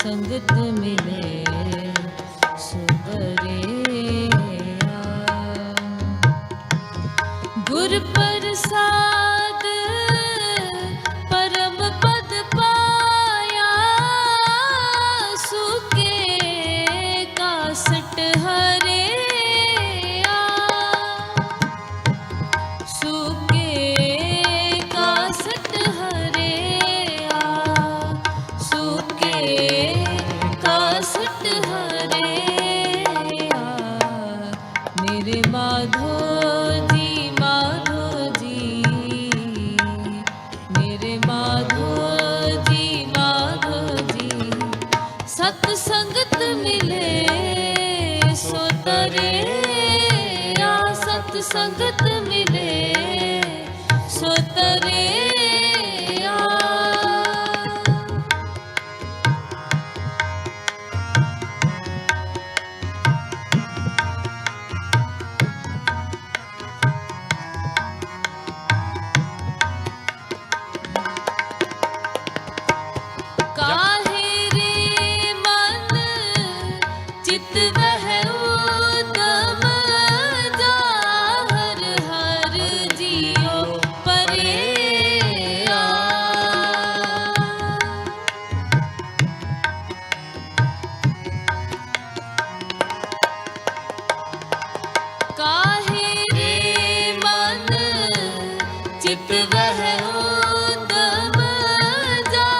संगत मिले सुबरेया। गुर प्रसाद परम पद पाया, सुके कासट हरेया। सुके कासट हरेया, सुके कासट हरेया। मेरे माधो जी, माधो जी, मेरे माधो जी, माधो जी। सत्संगत मिले सो तरेया, सत्संगत मिले सो तरेया। काहे रे मन चित वह उतम जा, हर हर जियो परेया। काहे रे मन चित वह उतम जा,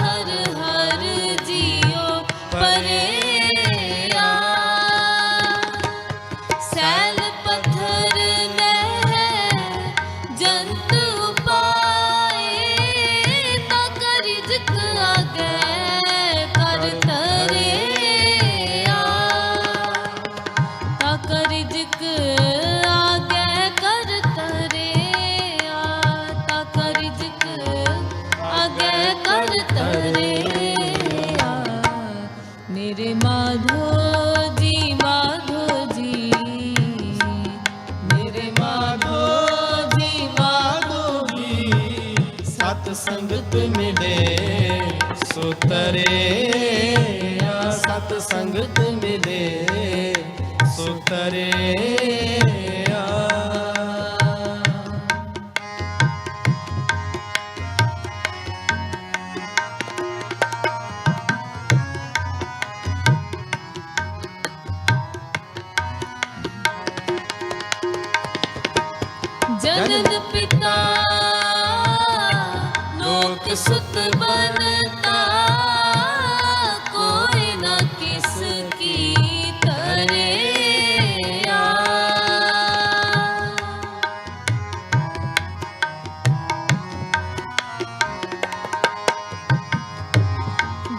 हर हर जियो परेया। सैल पत्थर नह जंत उपाए, ताक रिज़्क आगे कर तरेया। ताक रिज़्क आगे कर तरेया, ताक रिज़्क आगे कर तरेया। मेरे माधो जी, माधो जी, मेरे माधो जी, माधो जी। सतसंगत मिले सो तरेया, सतसंगत मिले सो तरेया। जनन पिता लोक सुत बनता, कोई न किसकी तरेया।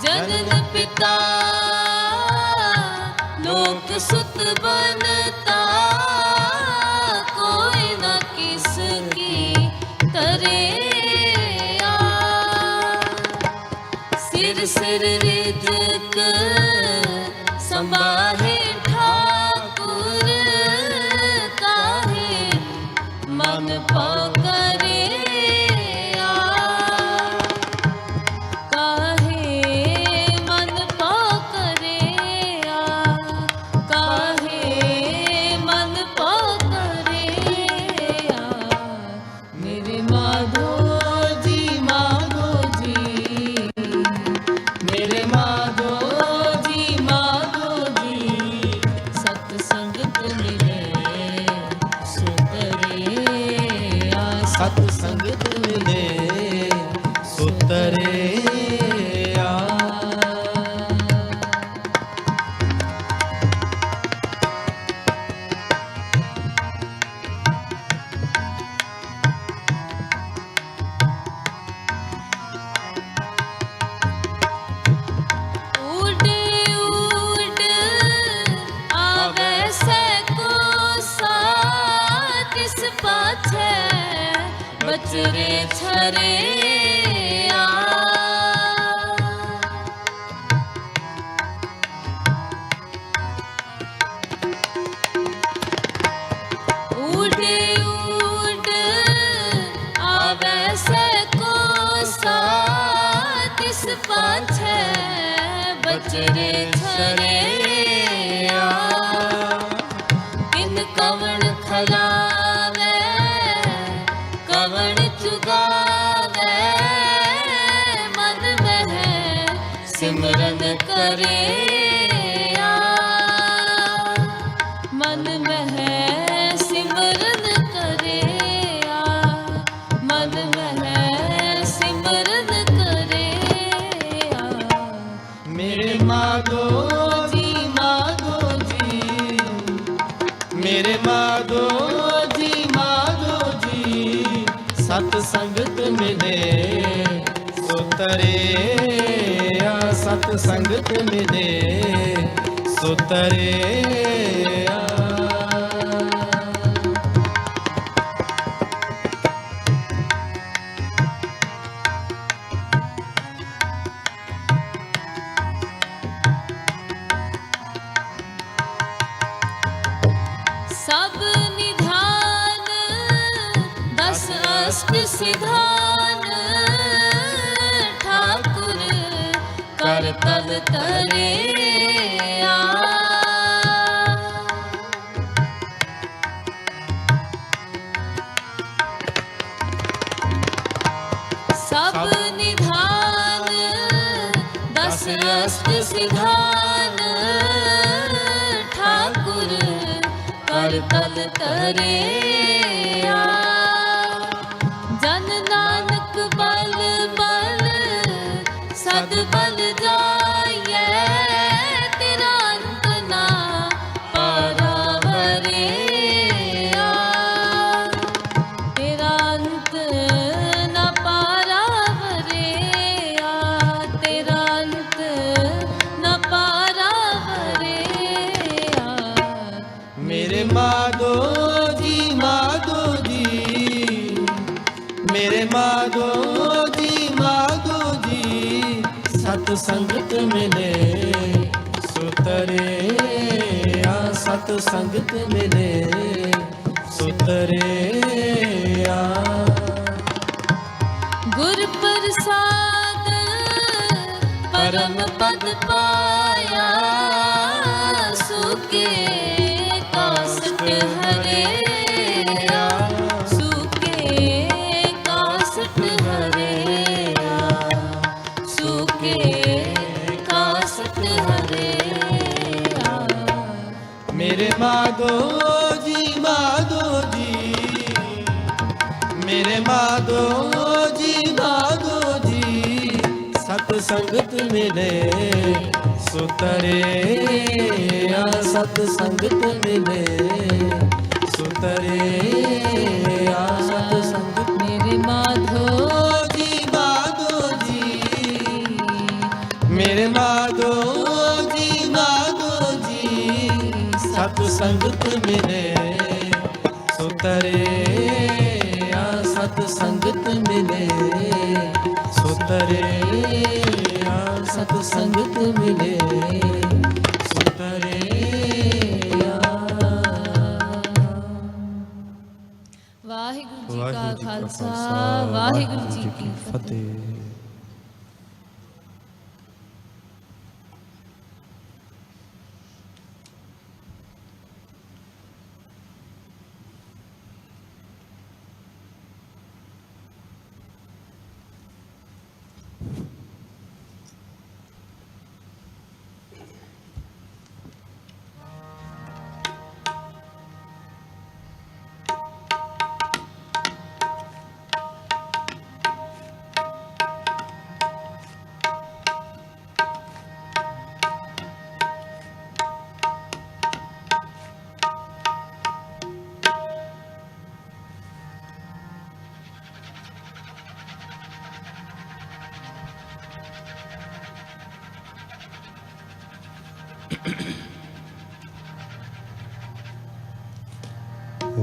जनन पिता लोक सुत बनता, कोई न किसकी तरेया। सिर सिर रिज़्क संभाहे ठाकुर, काहे मन पकड़ेया। काहे मन पकड़ेया, काहे मन पकड़ेया। मेरे माधो जी, माधो जी, मेरे माधो जी, माधो जी। सत्संगत मिले सो तरेया, सतसंगत मिले सो तरेया। उड़ उड़ आवे से को साथ, इस पाछे बचरे छरेया। उड़ उड़ आवे से को साथ, इस पाछे बचरे छड़िया किन कवण खलावे कवण चुगावे मन में सिमरन करे मन में सिमरन करे मन में सिमरन करे मेरे माधो जी माधो जी मेरे माधो जी सत संगत मिले सो तरे सत संगत मिले सो तरे सब निधान दस अष्ट सिधान ठाकुर कर तल तरे सब निधान दस अष्ट सिधान ठाकुर कर तल तरे जन नानक बल बल सद बल जाइए तेरा अंत ना पारावरे तेरा अंत ना पारावरे तेरा अंत ना पारावरे मेरे माधो जी मेरे माधो जी सत संगत मिले सुतरे सत संगत मिले सुतरे गुर प्रसाद परम पद पाया सुके काष्ठ हरे सुके काष्ठ हरे सुके काष्ठ हरे मेरे माधो जी मेरे माधो जी सत संगत मिले सुतरे सत संगत मिले सुतरे सत संगत मेरे माधो जी मेरे माधो जी सत संगत मिले सुतरे सत संगत मिले सुतरे सत संगत मिले सुतरे वाहिगुरु जी का खालसा वाहिगुरु जी की फतेह।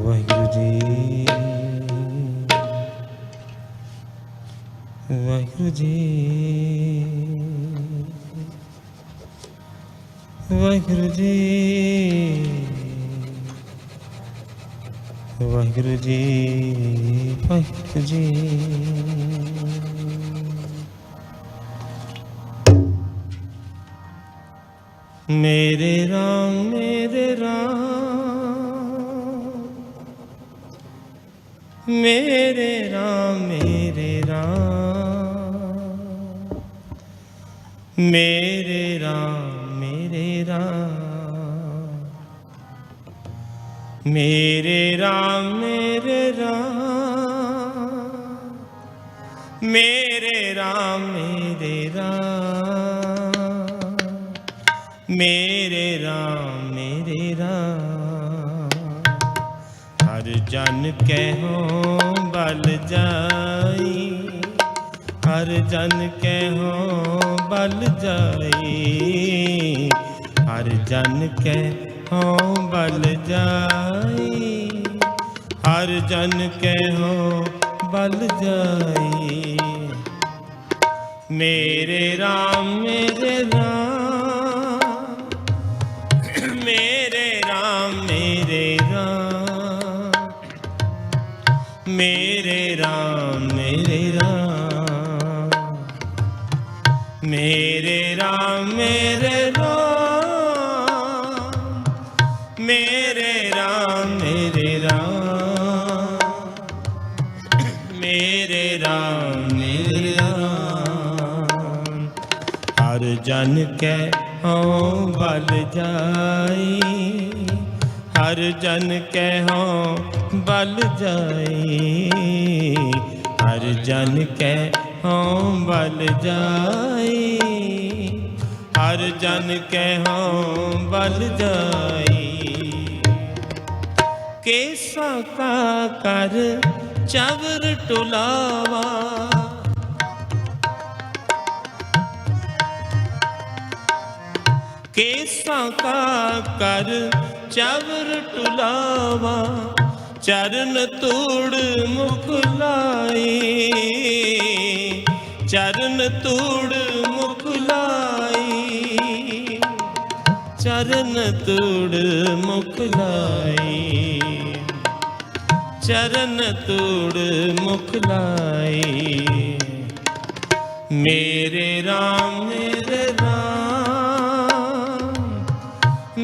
ਵਾਹਿਗੁਰੂ ਜੀ ਵਾਹਿਗੁਰੂ ਜੀ ਵਾਹਿਗੁਰੂ ਜੀ ਵਾਹਿਗੁਰੂ ਜੀ ਵਾਹਿਗੁਰੂ ਜੀ मेरे राम मेरे राम मेरे राम मेरे राम मेरे राम मेरे राम मेरे राम मेरे राम मेरे राम मेरे राम मेरे राम मेरे राम हर जन कहो बल जाई हर जन कहो बल जाई हर जन कहो बल जाई हर जन कहो बल जाई मेरे राम मेरे राम मेरे राम मेरे राम मेरे राम मेरे राम मेरे राम मेरे राम मेरे राम मेरे राम मेरे राम मेरे राम हर जन कहो बल जाई हर जन कहो बल जाई हर जन कहो बल जाई हर जन कहो बल जाई केसा का कर चवर टुलावा केसा का कर चवर टुलावा चरण तोड़ मुख लाई चरण तोड़ मुख लाई चरण तोड़ मुख लाई चरण तोड़ मुख लाई मेरे राम मेरे राम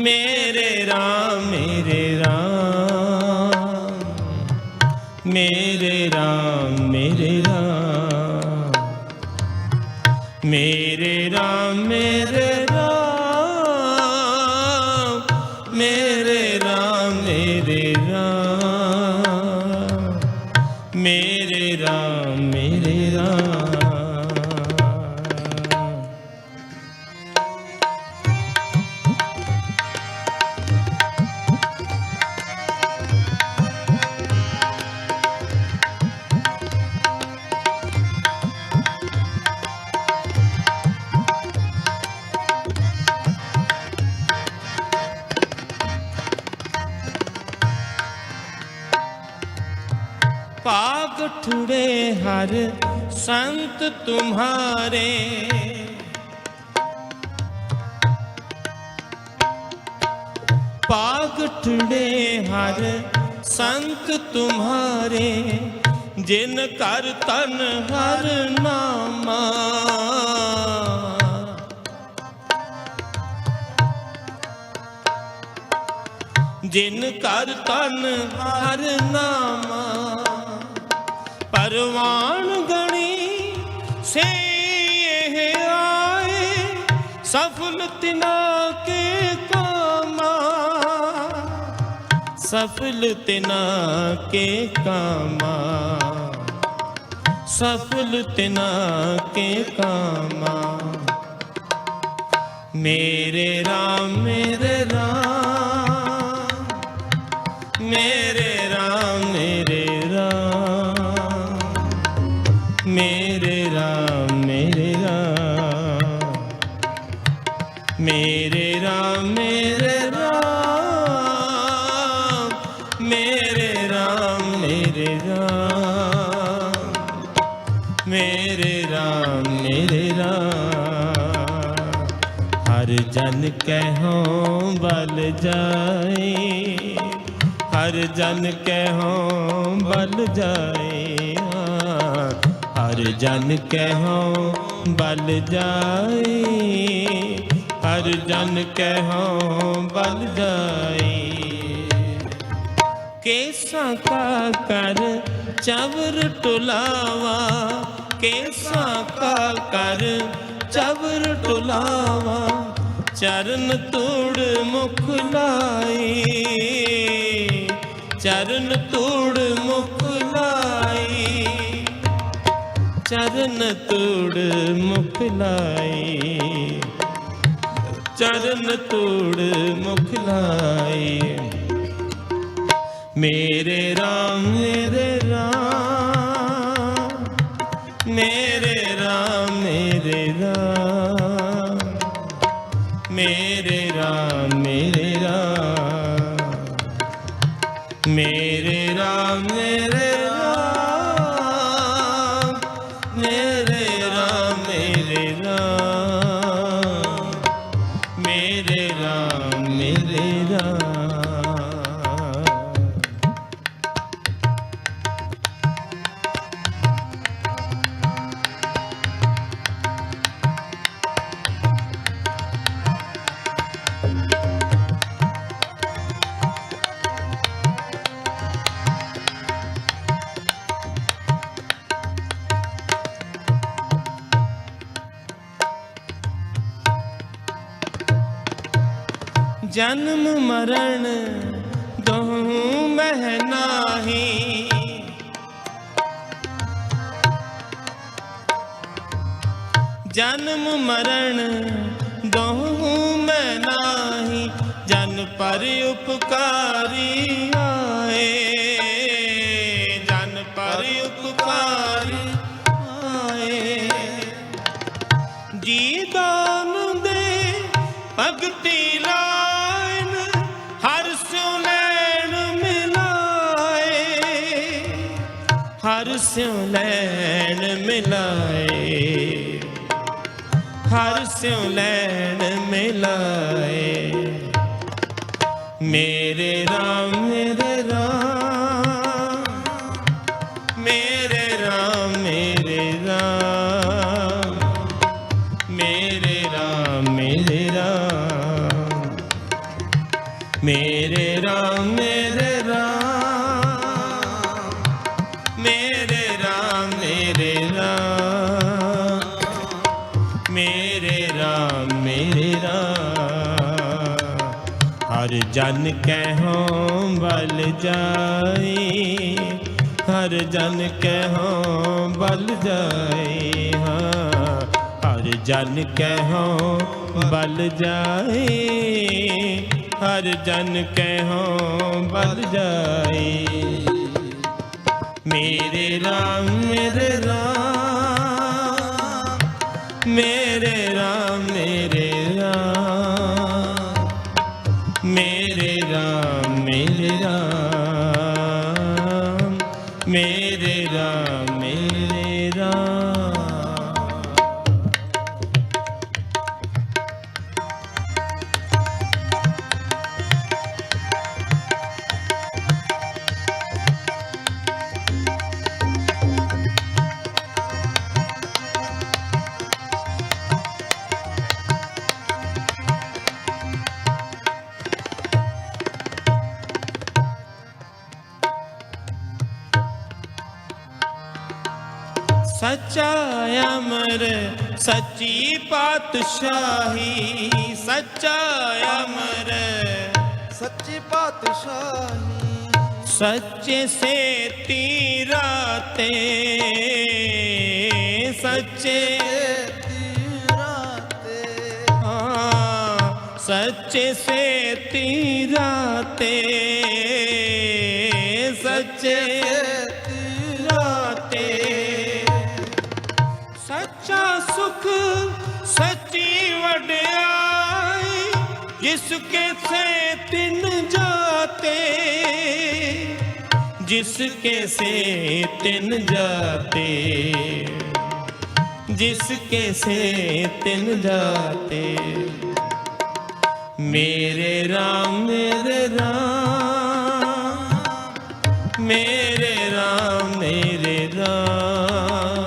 मेरे राम मेरे राम मेरे राम मेरे राम मेरे राम मेरे राम मेरे राम मेरे राम मेरे राम मेरे राम पाग ठुड़े हर संत तुम्हारे पाग ठुड़े हर संत तुम्हारे जिन कर तन हर नामा जिन कर तन हर नामा परवान गणी से ये आए सफल तिना के कामा सफल तिना के कामा सफल तिना के कामा मेरे राम मेरे राम मेरे राम मेरे राम मेरे राम मेरे राम मेरे राम मेरे राम मेरे राम मेरे राम मेरे राम मेरे राम हर जन कहो बल जाए हर जन कहो बल जाए हर जन कहो बल जाए हर जन कहो बल जाई। केसा का कर चवर टुलावा, केसा का कर चवर टुलावा, चरण तोड़ मुख लाई, चरण तोड़ मुख लाई, चरण तोड़ मुख लाई, चरण तोड़ मुख लाई। मेरे राम मेरे राम, मेरे राम मेरे राम, मेरे राम मेरे राम, मेरे राम मेरे राम, मेरे राम मेरे राम, मेरे राम मेरे राम। जन्म मरण दोहूं मह नाही, जन्म मरण दोहूं मह नाही, जन पर उपकारी आए, जन पर उपकारी आए। जी दान दे भगति लाइन, हर स्यों लैन मिलाए, हर स्यों लैन मिलाए, हर स्यों लैन मिलाए। मेरे राम मेरे राम, मेरे राम मेरे राम, मेरे राम मेरे राम, मेरे राम मेरे राम, मेरे राम मेरे राम, मेरे राम मेरे राम। हर जन कहो बल जाई, हर जन कहो बल जाई। हाँ हर जन कहो बल जाई, हर जन कहो बल जाई। मेरे राम मेरे राम, मेरे राम मेरे राम, मेरे राम मेरे राम, मेरे राम मेरे राम। सच्चा अमर सच्ची पातशाही, सच्चा अमर सच्ची पातशाही, सच्चे से तीराते, सच्चे तीराते, हाँ सच्चे से तीराते, सच्चे तीराते। सच्चा सुख सच्ची वड्याई, जिसके से तिन जाते, जिसके से तिन जाते, जिसके से तिन जाते। मेरे राम मेरे राम, मेरे राम मेरे राम,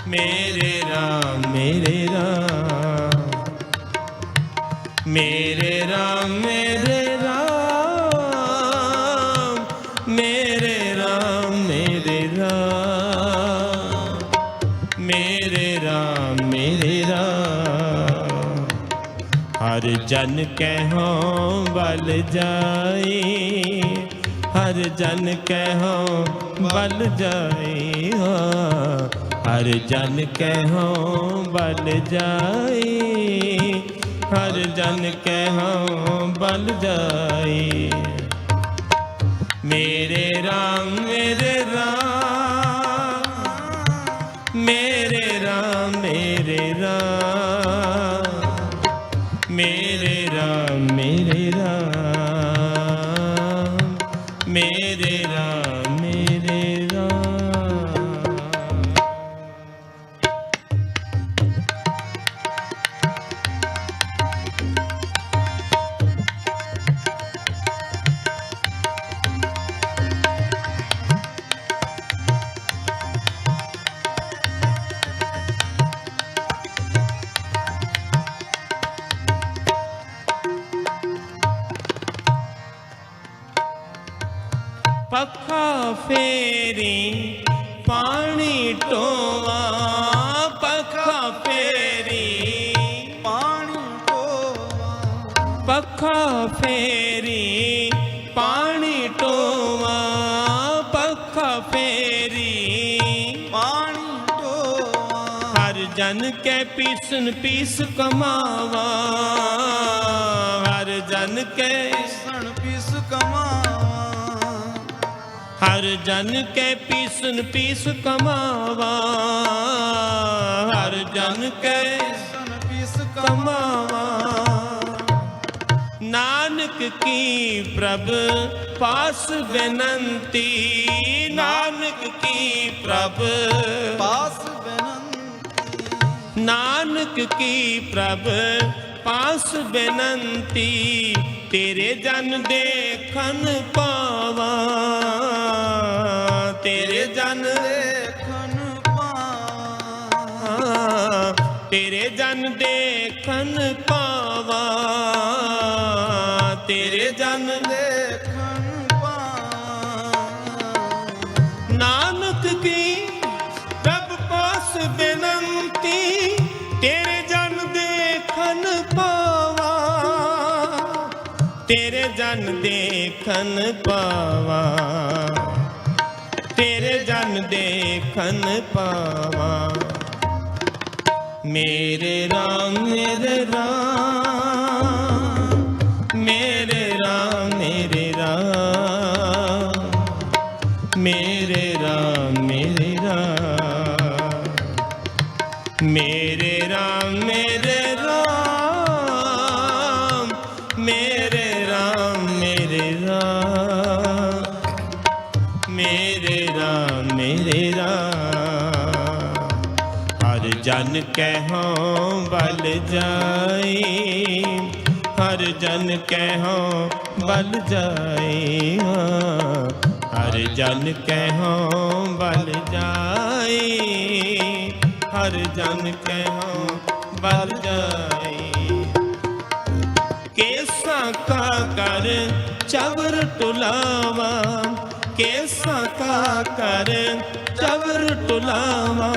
मेरे राम मेरे राम, मेरे राम मेरे राम मेरे राम मेरे राम मेरे राम मेरे राम। हर जन कहो बल जाए, हर जन कहो बल जाए, हर जन कहो बल जाए, हर जन कहो बल जाए। मेरे राम मेरे राम मेरे राम मेरे राम मेरे राम मेरे राम मेरे राम मेरे राम। पखा फेरी पानी टोवा, पखा फेरी पानी टोवा, पखा फेरी पानी टोवा, पखा फेरी पानी टोवा। हर जन के पीसन पीस कमावा, हर जन के सन पीस कमावा, हर जन के पीसन पीस कमावा, हर जन के सन पीस कमावा। नानक की प्रभ पास बेनंती, नानक की प्रभ पास बेनंती, नानक की प्रभ पास बेनंती। तेरे जन देखन पावा, तेरे जन देखन पावा, तेरे जन देखन पावा, तेरे जन देखन पावा। नानक की प्रभ पास बेनंती, तेरे जन देखन पावा, तेरे जन देखन पावा, तेरे जन देखन पावा। मेरे राम मेरे राम मेरे राम मेरे राम मेरे राम मेरे राम मेरे राम मेरे राम मेरे राम मेरे राम मेरे राम मेरे राम। हर जन कहो बल जाए, हर जन कहो बल जाए, हर जन कहो बल जाए, हर जन कहो बल जाए। केसा का कर चवर टुलावा, केसा का कर चवर टुलावा।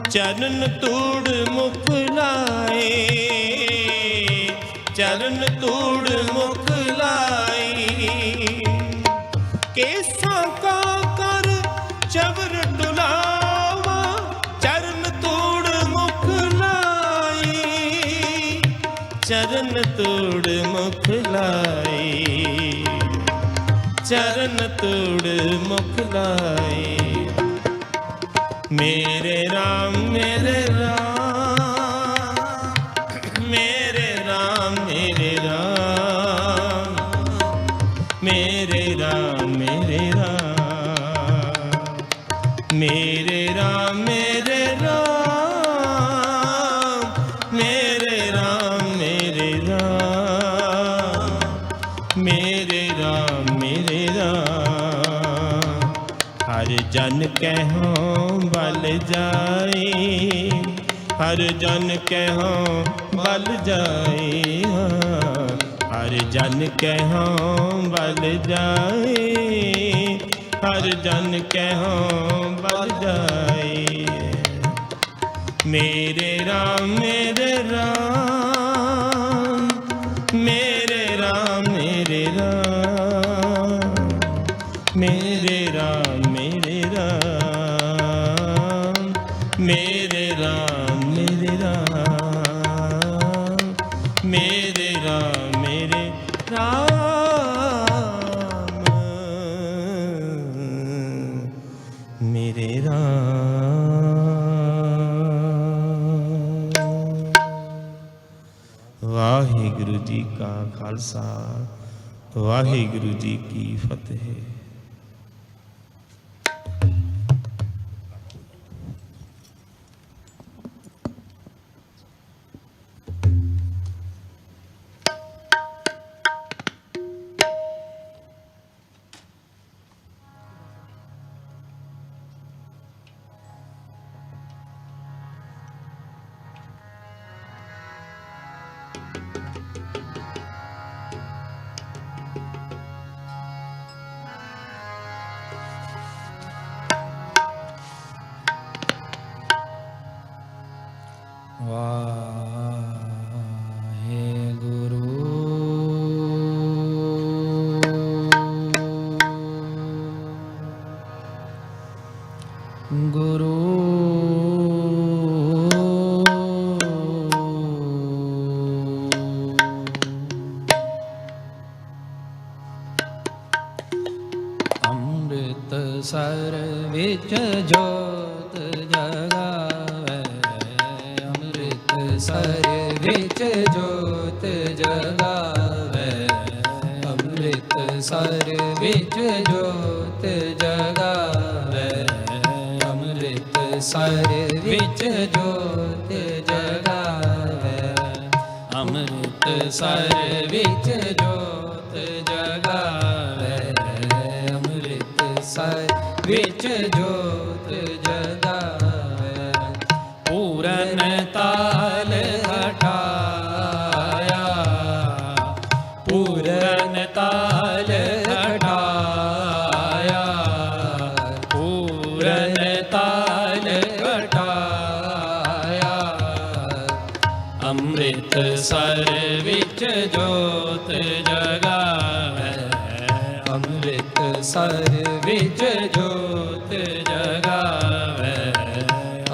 चरण तूड़ मुख लाए, चरण तूड़ मुख लाए। केसा का कर चवर टुलावा, चरण तूड़ मुख लाए, चरण तूड़ मुख लाए, चरण तूड़ मुख लाए। मेरे राम मेरे राम मेरे राम मेरे राम मेरे राम मेरे राम मेरे राम मेरे राम मेरे राम मेरे राम मेरे राम मेरे राम। हर जन कहो बल जाए, हर जन कहूँ बल जाए, हर जन कहूँ बल जाए, हर जन कहूँ बल जाए। मेरे राम मेरे राम, मेरे राम मेरे राम, मेरे राम मेरे राम, मेरे राम मेरे राम, मेरे राम मेरे राम, मेरे राम। वाहिगुरु जी का खालसा, वाहिगुरु जी की फतेह। ਅੰਮ੍ਰਿਤਸਰ ਵਿੱਚ ਜੋਤ ਜਗਾਵੇ, ਅੰਮ੍ਰਿਤਸਰ ਵਿੱਚ ਜੋਤ ਜਗਾਵੇ, ਅੰਮ੍ਰਿਤਸਰ ਵਿੱਚ ਜੋਤ ਜਗਾਵੇ, ਅੰਮ੍ਰਿਤਸਰ ਵਿੱਚ ਜੋਤ ਜਗਾਵੇ, ਅੰਮ੍ਰਿਤਸਰ ਵਿੱਚ ਜੋਤ ਜਗਾਵੇ, ਅੰਮ੍ਰਿਤਸਰ ਵਿੱਚ ਜੋਤ ਜਗਾਵੇ। ਪੂਰਨ ਤਾਲ ਹਟਾਇਆ, ਪੂਰਨ ਤਾਲ ਹਟਾਇਆ, ਪੂਰਨ ਤਾਲ ਹਟਾਇਆ, ਅੰਮ੍ਰਿਤਸਰ ਵਿੱਚ ਜੋਤ ਜਗਾਵੇ, ਅੰਮ੍ਰਿਤਸਰ ਵਿੱਚ ਜੋਤ ਜਗਾਵੇ,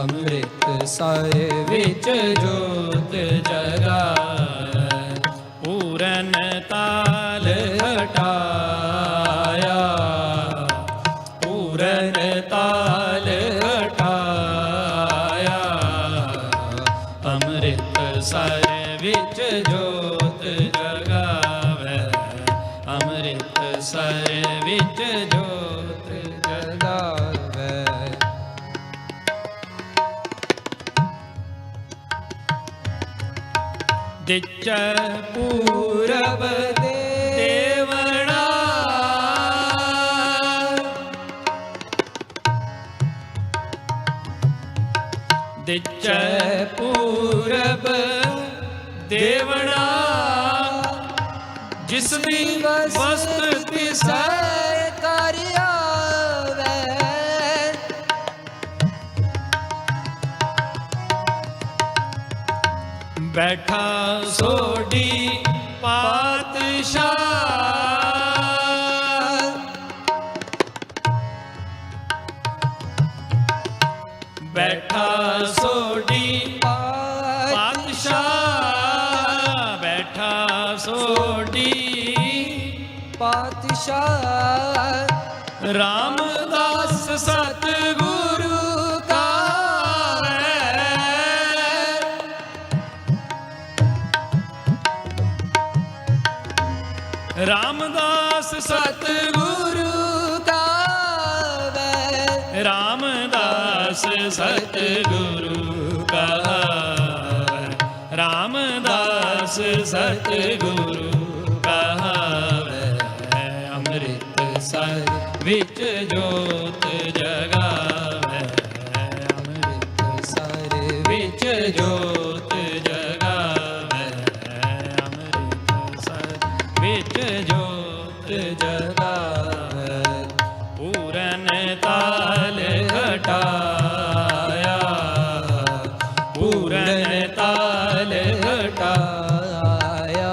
ਅੰਮ੍ਰਿਤਸਰ ਵਿੱਚ ਜੋਤ ਜਗਾਵੇ। ਪੂਰਨ ਤਾਲ ਹਟਾਇਆ, ਪੂਰਨ ਤਾਲ ਹਟਾਇਆ, ਅੰਮ੍ਰਿਤਸਰ ਵਿੱਚ ਜੋਤ ਜਗਾਵੇ, ਅੰਮ੍ਰਿਤਸਰ ਵਿੱਚ ਜੋਤ ਜਗਾਵੇ। ਦਿਚੈ ਪੂਰਬ ਦੇਵੜਾ, ਦਿਚੈ ਪੂਰਬ ਦੇਵੜਾ, ਜਿਸ ਦੀ ਵਸਤ ਤਿਸੈ ਕਰ ਆਵੇ, ਬੈਠਾ ਸੋਢੀ ਪਾਤਸ਼ਾਹ, ਬੈਠਾ ਸੋਢੀ ਪਾਤਸ਼ਾਹ, ਬੈਠਾ ਸੋਢੀ ਪਾਤਸ਼ਾਹ। ਰਾਮਦਾਸ ਸਤਿਗੁਰੂ ਕਾ ਹੈ, ਰਾਮਦਾਸ ਸਤਿਗੁਰੂ ਕਾ ਹੈ, ਰਾਮਦਾਸ ਸਤਿਗੁਰੂ ਕਾ ਹੈ, ਰਾਮਦਾਸ ਸਤਿਗੁਰੂ ਕਾ ਹੈ। ਅੰਮ੍ਰਿਤਸਰ ਵਿੱਚ ਜੋਤ ਜਗਾਵੇ, ਅੰਮ੍ਰਿਤਸਰ ਵਿੱਚ ਜੋਤ ਜਗਾਵੇ ਅੰਮ੍ਰਿਤ ਸਰ ਵਿੱਚ ਜੋਤ ਜਗਾਵੇ ਪੂਰਨ ਤਾਲ ਘਟਾਇਆ ਪੂਰਨ ਤਾਲ ਘਟਾਇਆ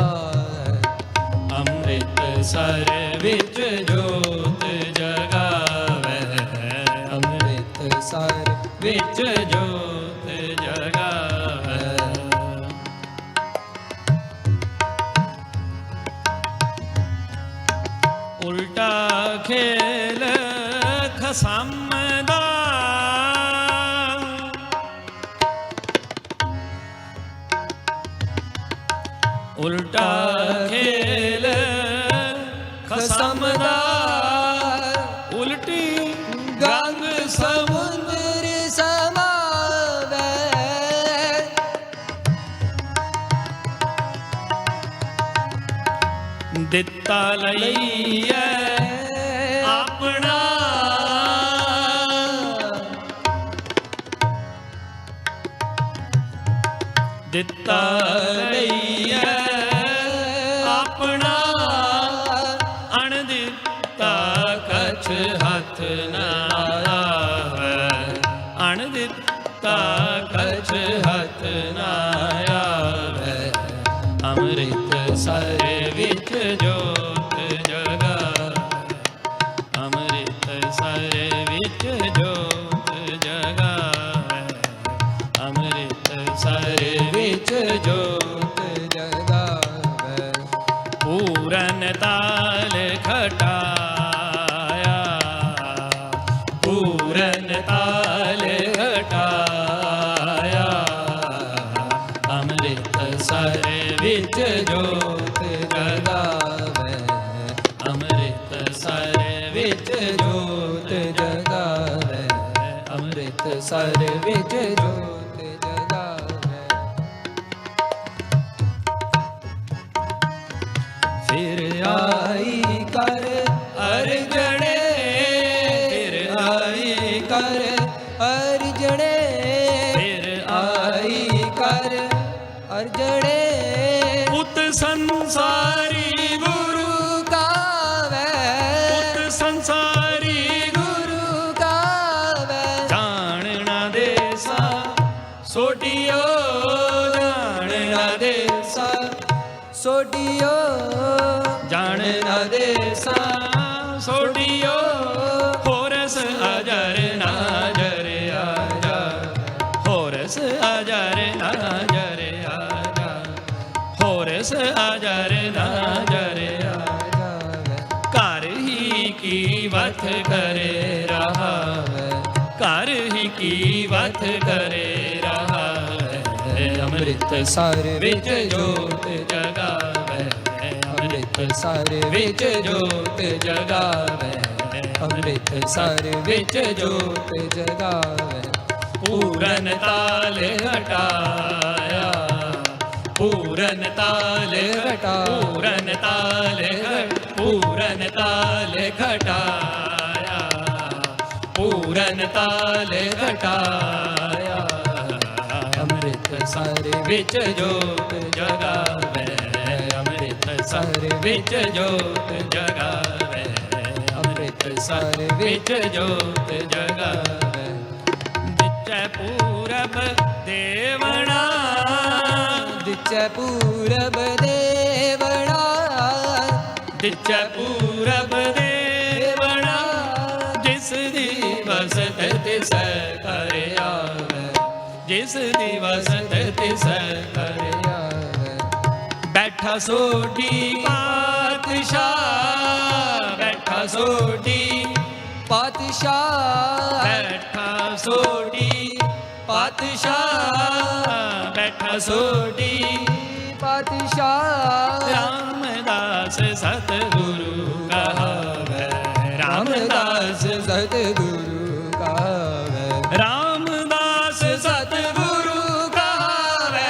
ਅੰਮ੍ਰਿਤ ਸਰ ਵਿੱਚ ਜੋਤ ਜਗਾਵੇ ਅੰਮ੍ਰਿਤ ਸਰ ਵਿੱਚ ਜੋਤ ਜਗਾਵੇ ਉਲਟਾ ਖੇਲ ਖਸਮ ਦਾ ਉਲਟਾ ਖੇਲ ਖਸਮ ਦਾ ਉਲਟੀ ਗੰਗ ਸਮੁੰਦਰ ਸਮਾਵੇ ਦਿੱਤਾ ਲਈਐ ਆਪਣਾ ਦਿੱਤਾ ਲਈਐ ਆਪਣਾ ਅਣ ਦਿੱਤਾ ਕਛ ਹੱਥ ਨਾ ਆਵੇ ਅਣ ਦਿੱਤਾ ਕਛ ਹੱਥ ਨਾ ਆਵੇ ਅੰਮ੍ਰਿਤ ਸਰ ਵਿੱਚ ਜੋਤ ਜਗਾਵੇ ਅੰਮ੍ਰਿਤ ਸਰ ਵਿੱਚ ਜੋਤ ਜਗਾਵੇ ਅੰਮ੍ਰਿਤ ਸਰ ਵਿੱਚ ਜੋਤ ਜਗਾਵੇ ਪੂਰਨ ਤਾਲ ਘਟਾਇਆ ਪੂਰਨ ਤਾਲ ਘਟਾਇਆ ਅੰਮ੍ਰਿਤ ਸਰ ਵਿੱਚ ਜੋਤ ਜਗਾਵੇ ਅੰਮ੍ਰਿਤ ਸਰ ਵਿੱਚ ਜੋਤ ਜਗਾਵੇ ਅੰਮ੍ਰਿਤ ਸਰ ਵਿੱਚ ਜੋਤ ਜਗਾਵੇ ਫਿਰ ਆਈ ਕਰ ਅਰਜਣੇ ਫਿਰ ਆਈ ਕਰ ਅਰਜਣੇ ਫਿਰ ਆਈ ਕਰ ਅਰਜਣੇ ਪੁੱਤ ਸੰਸਾਰੀ ਗੁਰੂ ਕਾਵੇ ਪੁੱਤ ਸੰਸਾਰੀ ਗੁਰੂ ਕਾਵੇ ਜਾਣਨਾ ਦੇਸਾ ਸੋਟਿਓ ਜਾਣਨਾ ਦੇਸਾ ਸੋਟਿਓ ਜਾਣਨਾ ਦੇਸਾ ਸੋਟਿਓ ਹੋਰਸ ਅਜਰ ਨਾਜਰ ਆਜਾ ਹੋਰਸ ਅਜਰ ਨਾਜਰ ਆਜਾ ਹੋਰਸ ਅਜਰ ਨਾਜਰ ਆਜਾ ਘਰ ਹੀ ਕੀ ਵਤ ਕਰੇ ਰਹਾ ਘਰ ਹੀ ਕੀ ਵਤ ਕਰੇ ਰਹਾ ਅੰਮ੍ਰਿਤ ਸਰ ਵਿੱਚ ਜੋਤ ਜਗਾਵੇ ਅੰਮ੍ਰਿਤ ਸਰ ਵਿੱਚ ਜੋਤ ਜਗਾਵੇ ਅੰਮ੍ਰਿਤ ਸਰ ਵਿੱਚ ਜੋਤ ਜਗਾਵੇ ਪੂਰਨ ਤਾਲ ਘਟਾਇਆ ਪੂਰਨ ਤਾਲ ਘਟਾ ਪੂਰਨ ਤਾਲ ਪੂਰਨ ਤਾਲ ਘਟਾਇਆ ਪੂਰਨ ਤਾਲ ਘਟਾਇਆ ਅੰਮ੍ਰਿਤ ਸਰ ਵਿੱਚ ਜੋਤ ਜਗਾਵੇ ਅੰਮ੍ਰਿਤ ਸਰ ਵਿੱਚ ਜੋਤ ਜਗਾਵੇ ਅੰਮ੍ਰਿਤ ਸਰ ਵਿੱਚ ਜੋਤ ਜਗਾਵੇ ਦਿੱਚੈ ਪੂਰਬ ਦੇਵਣਾ ਦਿੱਚੈ ਪੂਰਬ ਦੇਵਣਾ ਦਿੱਚੈ ਪੂਰਬ ਦੇਵਣਾ ਜਿਸ ਦਿਵਸ ਤਿਸ ਕਰ ਆਵੇ ਜਿਸ ਦਿਵਸ ਤਿਸ ਕਰ ਆਵੇ ਬੈਠਾ ਸੋਢੀ ਪਾਤਸ਼ਾਹ ਬੈਠਾ ਸੋਢੀ ਪਾਤਸ਼ਾਹ ਬੈਠਾ ਸੋਢੀ ਪਾਤਸ਼ਾਹ ਬੈਠਾ ਸੋਢੀ ਪਾਤਸ਼ਾਹ ਰਾਮਦਾਸ ਸਤਿਗੁਰੂ ਕਹਾਵੇ ਰਾਮਦਾਸ ਸਤਿਗੁਰੂ ਕਹਾਵੇ ਰਾਮਦਾਸ ਸਤਿਗੁਰੂ ਕਹਾਵੇ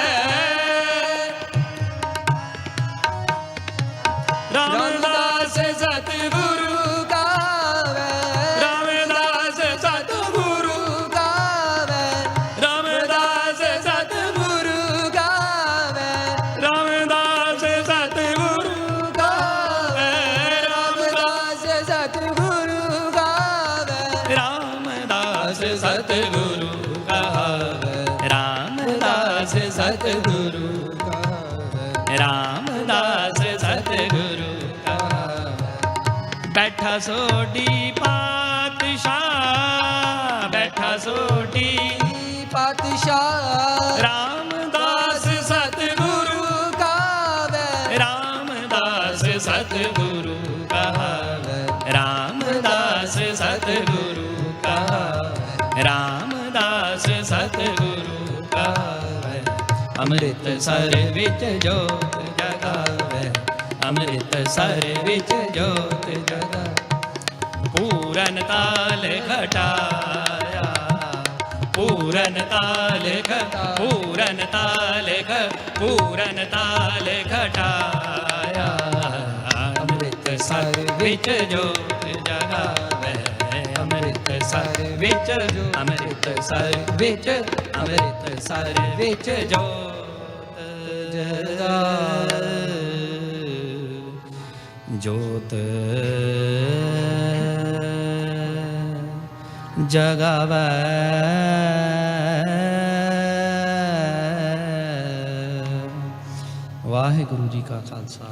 ਰਾਮਦਾਸ ਸਤਿਗੁਰੂ ਕਹਾਵੇ ਰਾਮਦਾਸ ਸਤਿਗੁਰੂ ਕਹਾਵੇ ਰਾਮਦਾਸ ਸਤਿਗੁਰੂ सतगुरु कहावै रामदास सतगुरु कहावै रामदास सतगुरु कहावै बैठा सोडी पातशाह बैठा सोडी पातशाह रामदास सतगुरु गावे रामदास सतगुरु कहावै रामदास सतगुरु कहावै रामदास सतगुरु कहावै अमृत सर विच जोत जगावै अमृत सर विच जोत जगावै पूरन ताल घटाया पूरन ताल पूरन ताल पूरन ताल घटाया अमृत सर विच जोत जगावै अमृत सर विच अमृत सर विच अमृत सर विच जोत जगावै जोत जगावै वाहिगुरु जी का खालसा।